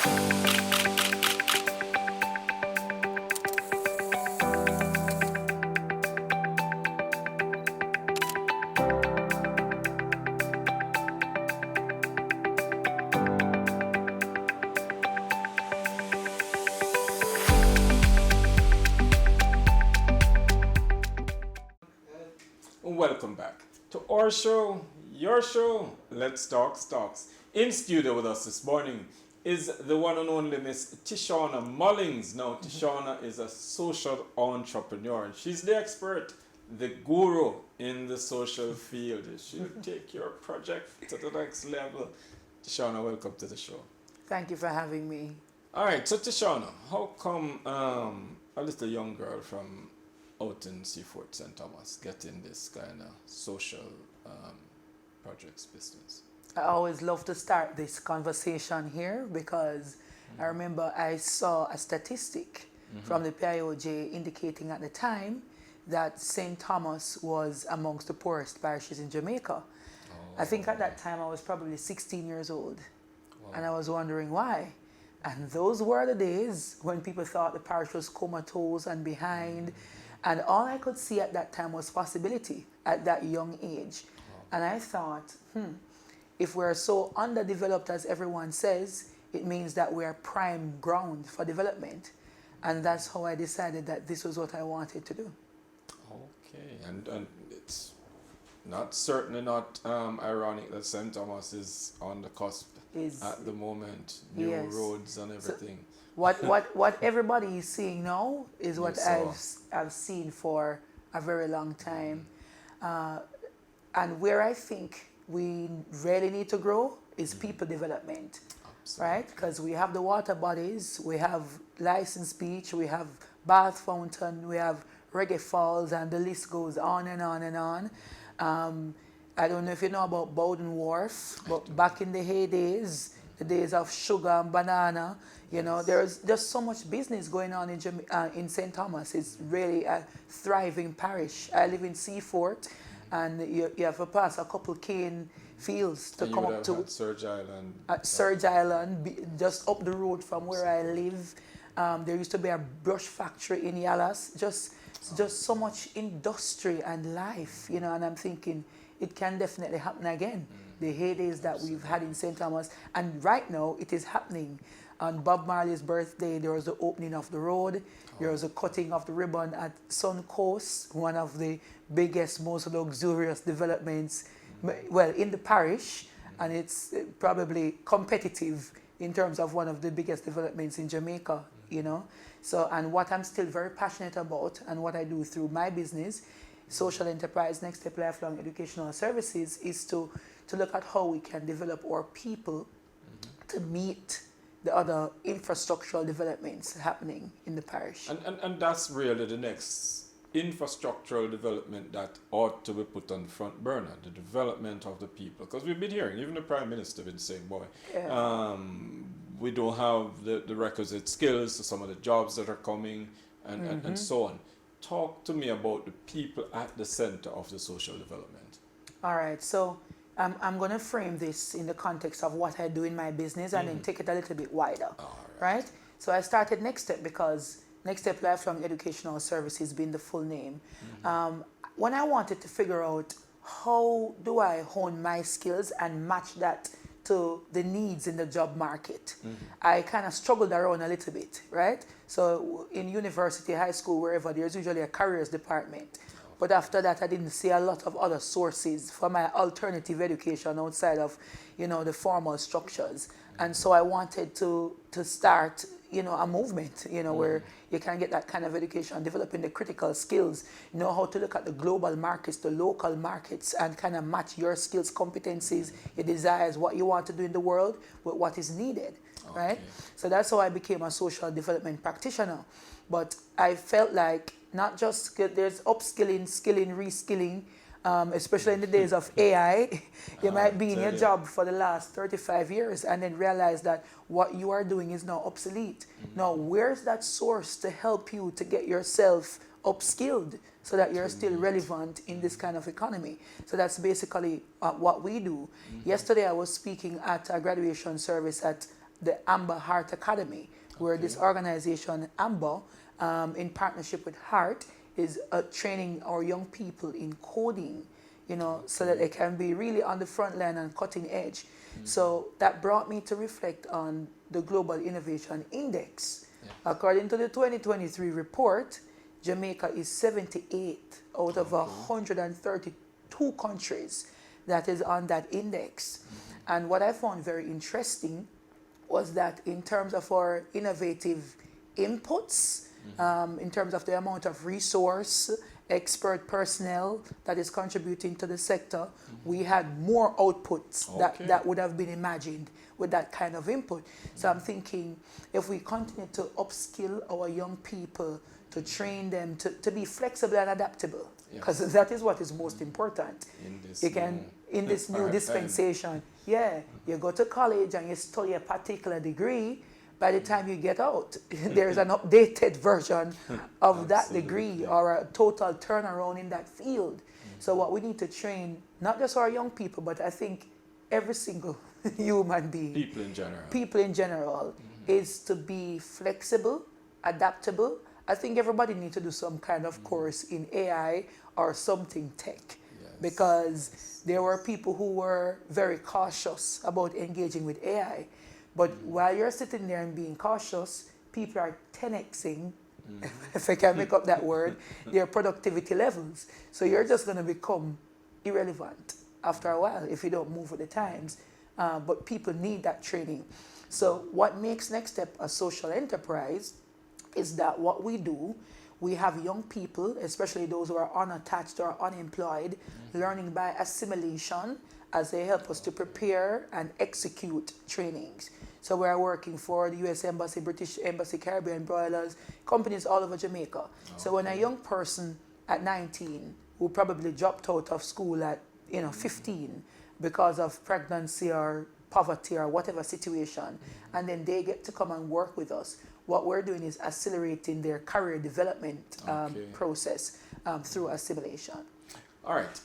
Welcome back to our show, your show, Let's Talk Stocks. In studio with us this morning is the one and only Miss Tishauna Millings. Now, Tishauna is a social entrepreneur and she's the expert, the guru in the social field. She'll take your project to the next level. Tishauna, welcome to the show. Thank you for having me. All right, so Tishauna, how come a little young girl from out in Seaford, St. Thomas, getting this kind of social projects business? I always love to start this conversation here because I remember I saw a statistic from the PIOJ indicating at the time that St. Thomas was amongst the poorest parishes in Jamaica. I think at that time I was probably 16 years old. Wow. And I was wondering why. And those were the days when people thought the parish was comatose and behind. And all I could see at that time was possibility at that young age. And I thought, if we're so underdeveloped as everyone says, it means that we're prime ground for development. And that's how I decided that this was what I wanted to do. Okay, and it's certainly not ironic that St. Thomas is on the cusp at the moment, new Yes. roads and everything. What everybody is seeing now is what I've seen for a very long time. And where I think we really need to grow is people development. Absolutely. Right? Because we have the water bodies, we have licensed beach, we have bath fountain, we have reggae falls, and the list goes on and on and on. I don't know if you know about Bowden Wharf, but back in the heydays, the days of sugar and banana, you know, there's just so much business going on in St. Thomas. It's really a thriving parish. I live in Seafort, and you have to pass a couple cane fields to come up to Surge Island. At Surge Island, just up the road from where I live. There used to be a brush factory in Yalas. Just so much industry and life, you know, and I'm thinking it can definitely happen again. The heydays that we've had in St. Thomas, and right now it is happening. On Bob Marley's birthday, there was the opening of the road. There was a cutting of the ribbon at Sun Coast, one of the biggest, most luxurious developments, well, in the parish, and it's probably competitive in terms of one of the biggest developments in Jamaica, you know. So, and what I'm still very passionate about, and what I do through my business, social enterprise, Next Step Lifelong Educational Services, is to look at how we can develop our people to meet the other infrastructural developments happening in the parish. And that's really the next infrastructural development that ought to be put on the front burner, the development of the people. Because we've been hearing, even the Prime Minister been saying, boy, we don't have the requisite skills to some of the jobs that are coming and so on. Talk to me about the people at the center of the social development. All right, so I'm going to frame this in the context of what I do in my business and then take it a little bit wider, right? So I started Next Step because Next Step Lifelong Educational Services being the full name. When I wanted to figure out how do I hone my skills and match that to the needs in the job market, I kind of struggled around a little bit, right? So in university, high school, wherever, there's usually a careers department. But after that, I didn't see a lot of other sources for my alternative education outside of, you know, the formal structures. And so I wanted to start, you know, a movement, you know, where you can get that kind of education, developing the critical skills, know how to look at the global markets, the local markets, and kind of match your skills, competencies, your desires, what you want to do in the world with what is needed, right? So that's how I became a social development practitioner. But I felt like not just there's upskilling, skilling, reskilling, especially in the days of AI. You might be in your job for the last 35 years and then realize that what you are doing is now obsolete. Now, where's that source to help you to get yourself upskilled so that you're still relevant in this kind of economy? So that's basically what we do. Yesterday, I was speaking at a graduation service at the Amber Heart Academy, where this organization, Amber, in partnership with Heart, is training our young people in coding, so that they can be really on the front line and cutting edge. So that brought me to reflect on the Global Innovation Index. According to the 2023 report, Jamaica is 78 out of 132 countries that is on that index. And what I found very interesting was that in terms of our innovative inputs, in terms of the amount of resource, expert personnel that is contributing to the sector, we had more outputs that would have been imagined with that kind of input. So I'm thinking, if we continue to upskill our young people, to train them to be flexible and adaptable, because that is what is most important. In this new dispensation, you go to college and you study a particular degree. By the time you get out, there's an updated version of that degree or a total turnaround in that field. So what we need to train, not just our young people, but I think every single human being, people in general, is to be flexible, adaptable. I think everybody needs to do some kind of course in AI or something tech, because there were people who were very cautious about engaging with AI. But while you're sitting there and being cautious, people are 10xing, if I can make up that word, their productivity levels. So you're just going to become irrelevant after a while if you don't move with the times. But people need that training. So what makes Next Step a social enterprise is that what we do, we have young people, especially those who are unattached or unemployed, learning by assimilation as they help us to prepare and execute trainings. So we're working for the US Embassy, British Embassy, Caribbean Broilers, companies all over Jamaica. So when a young person at 19 who probably dropped out of school at 15 because of pregnancy or poverty or whatever situation, and then they get to come and work with us, what we're doing is accelerating their career development process through assimilation. All right.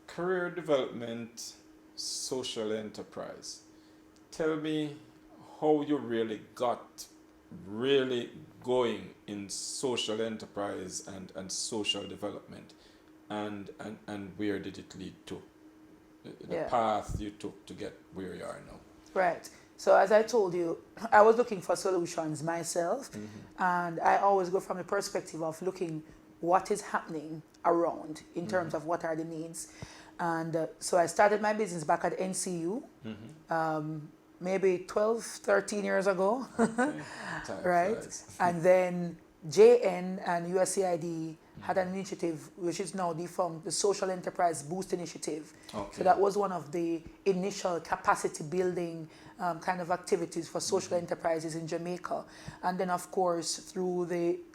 Career development, social enterprise. Tell me how you really got going in social enterprise and social development, and where did it lead to? The path you took to get where you are now. Right. So as I told you, I was looking for solutions myself, and I always go from the perspective of looking what is happening around in terms of what are the needs. And so I started my business back at NCU, maybe 12, 13 years ago, right? And then JN and USAID had an initiative which is now defunct, the Social Enterprise Boost Initiative. So that was one of the initial capacity building kind of activities for social enterprises in Jamaica. And then of course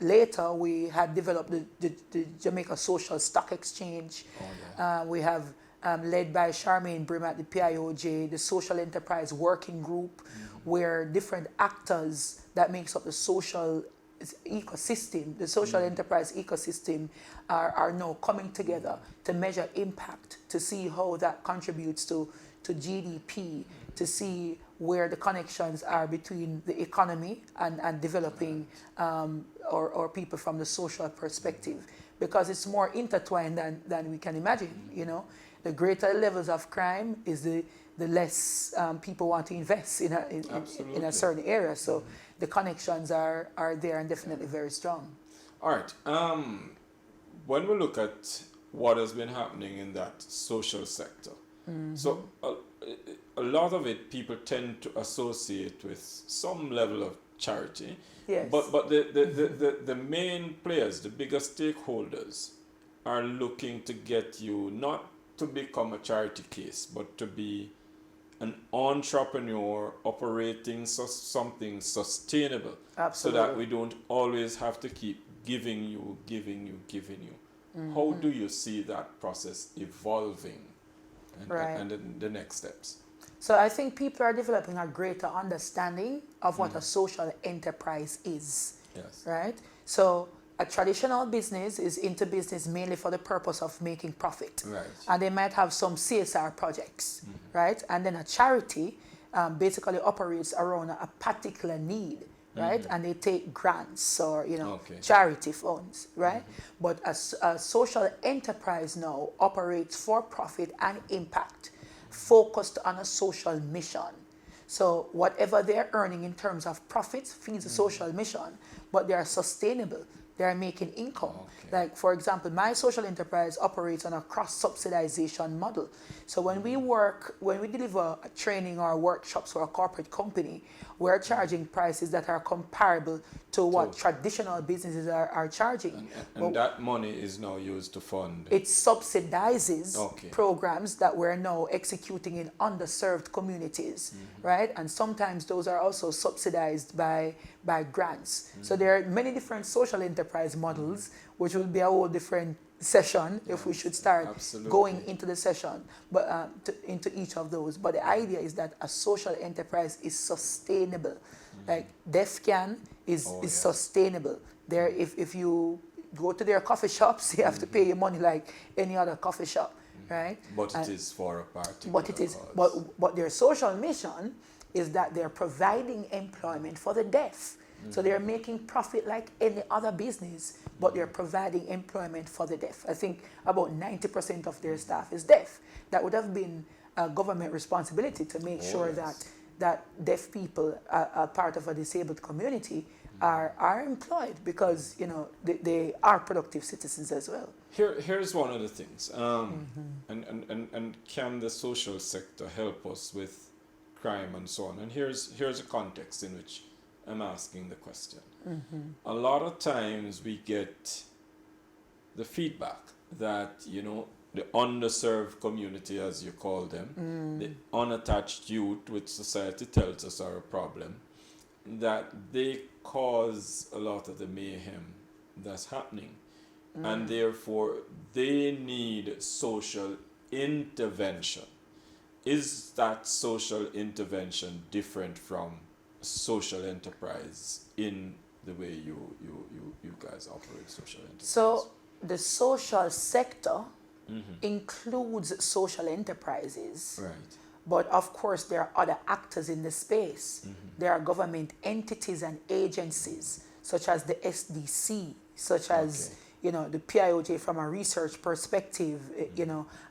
later we had developed the Jamaica Social Stock Exchange. We have led by Charmaine Brim at the PIOJ, the Social Enterprise Working Group, where different actors that makes up the social ecosystem, the social enterprise ecosystem, are now coming together to measure impact, to see how that contributes to GDP, to see where the connections are between the economy and developing or people from the social perspective, because it's more intertwined than we can imagine. The greater levels of crime is the less people want to invest in a certain area. So the connections are there and definitely very strong. All right. When we look at what has been happening in that social sector, so a lot of it people tend to associate with some level of charity. Yes. But the main players, the biggest stakeholders, are looking to get you not to become a charity case, but to be an entrepreneur operating something sustainable. Absolutely. So that we don't always have to keep giving you. How do you see that process evolving and the next steps? So I think people are developing a greater understanding of what a social enterprise is. Yes. Right? So a traditional business is into business mainly for the purpose of making profit. Right. And they might have some CSR projects, right? And then a charity basically operates around a particular need, right? And they take grants or, charity funds, right? But a social enterprise now operates for profit and impact, focused on a social mission. So whatever they're earning in terms of profits feeds the social mission, but they are sustainable. They are making income. Like, for example, my social enterprise operates on a cross-subsidization model. So when we deliver a training or workshops for a corporate company, we're charging prices that are comparable to what traditional businesses are charging. And that money is now used to fund? It subsidizes programs that we're now executing in underserved communities, right? And sometimes those are also subsidized by grants. So there are many different social enterprise models, which will be a whole different session if we should start going into the session, but into each of those. But the idea is that a social enterprise is sustainable. Like DEFCAN is sustainable. There, if you go to their coffee shops, you have to pay your money like any other coffee shop, right? But it is for a party. But it is. But their social mission is that they're providing employment for the deaf. So they're making profit like any other business, but they're providing employment for the deaf. I think about 90% of their staff is deaf. That would have been a government responsibility to make sure that deaf people are part of a disabled community are employed, because they are productive citizens as well. Here's one of the things. And can the social sector help us with crime and so on? And here's a context in which I'm asking the question. A lot of times we get the feedback that, the underserved community, as you call them, the unattached youth, which society tells us are a problem, that they cause a lot of the mayhem that's happening. And therefore they need social intervention. Is that social intervention different from social enterprise in the way you guys operate social enterprise? So the social sector includes social enterprises. Right. But of course there are other actors in the space. There are government entities and agencies such as the SDC, such as the PIOJ from a research perspective,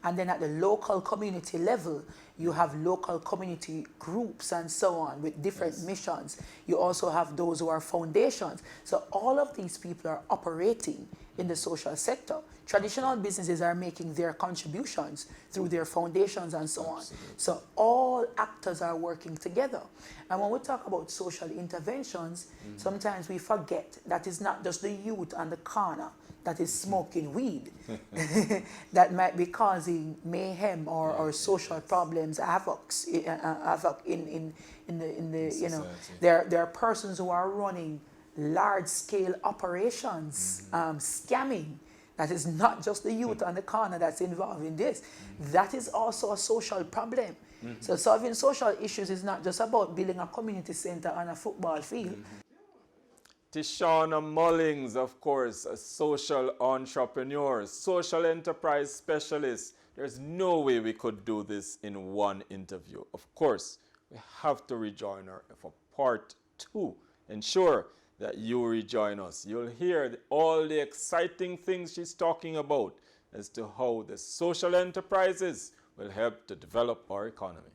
and then at the local community level, you have local community groups and so on with different missions. You also have those who are foundations. So all of these people are operating in the social sector. Traditional businesses are making their contributions through their foundations and so on. So all actors are working together. And when we talk about social interventions, sometimes we forget that it's not just the youth on the corner that is smoking weed that might be causing mayhem or social problems, havoc in the there are persons who are running large-scale operations, scamming. That is not just the youth on the corner that's involved in this. That is also a social problem. So solving social issues is not just about building a community center on a football field. Tashauna Millings, of course, a social entrepreneur, social enterprise specialist. There's no way we could do this in one interview. Of course, we have to rejoin her for part 2. Ensure that you rejoin us. You'll hear all the exciting things she's talking about as to how the social enterprises will help to develop our economy.